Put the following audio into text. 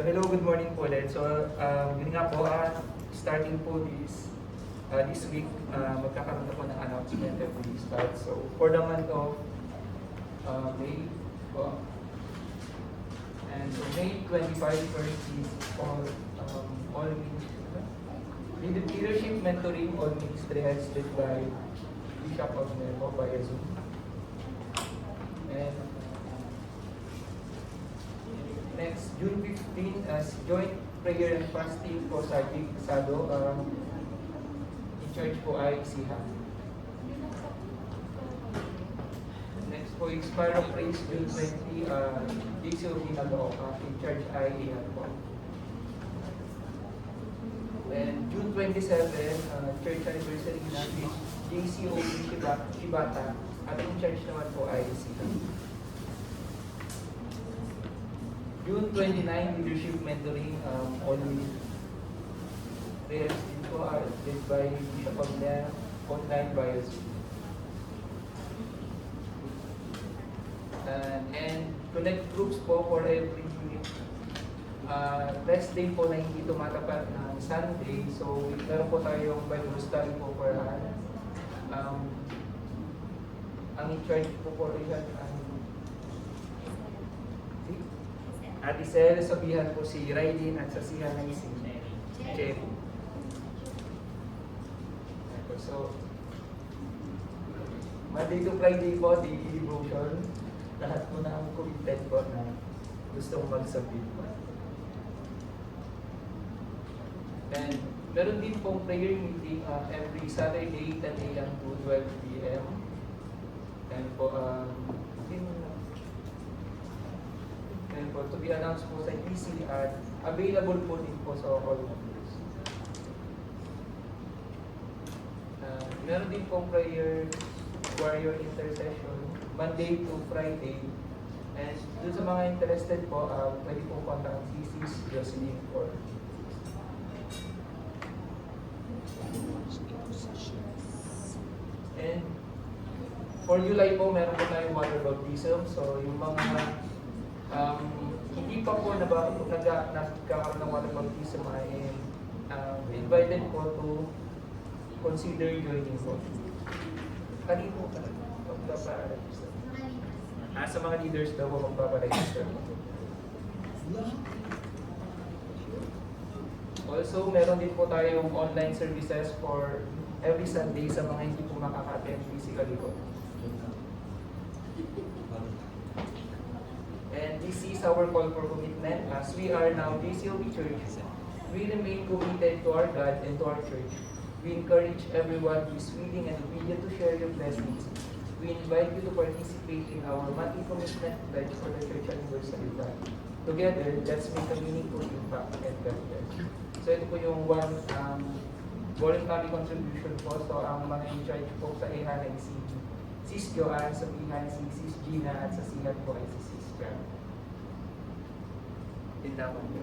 Hello, good morning po ulit. So, yun nga po, starting po this week, magkakaroon na po ng announcement every start. So, for the month of May po, and May 25 first is all leadership mentoring all ministry heads led by Bishop of Nemo via Zoom. And next, June 15 as joint prayer and fasting po sa Ating Kasado. In church po ay Siha. Next po is Fire of Praise, June 20, JCO Ginagawa. In church ay Iyan po. And June 27, church anniversary na JCO Shibata. At in church naman po ay Siha. June 29, leadership mentoring, only prayers din po are led by Bishop Agner, online via Zoom. And connect groups po for every rest day po na hindi tumatapat ng Sunday. So, meron po tayong Bible study po for ang in-charge po po rin Ate Sel, sabihan po si Raylene at sasihan ng si Cherry. So, Monday to Friday po, daily devotion. Lahat po na ang committed po na gustong magsabit po. And meron din pong prayer meeting every Saturday, 10 a.m. to 12 p.m. And po, and po, to be announced po sa PC at available po din po sa all members. Meron din pong prayer warrior intercession Monday to Friday. And dun sa mga interested po, pwede po contact si Sis Jocelyn or and for July po, meron po tayong water baptism. So, yung mga hindi pa po nagkakaroon ng water baptism ay invited po to consider joining po. Kanino po magpapa-register? Sa mga leaders daw po magpapa-register. Also, meron din po tayong online services for every Sunday sa mga hindi po makaka-attend physically po. And this is our call for commitment. As we are now JCOB Church, we remain committed to our God and to our church. We encourage everyone who is willing and obedient to share your blessings. We invite you to participate in our monthly commitment pledge for the church anniversary plan. Together, let's make a meaningful impact and God bless. So ito po yung one voluntary contribution po. So ang mga in-charge po sa IHAN ay si Sis Joanne, sa Bihan si Sis Gina, at sa Sihat po ay si Sis Jan. Tindakan po.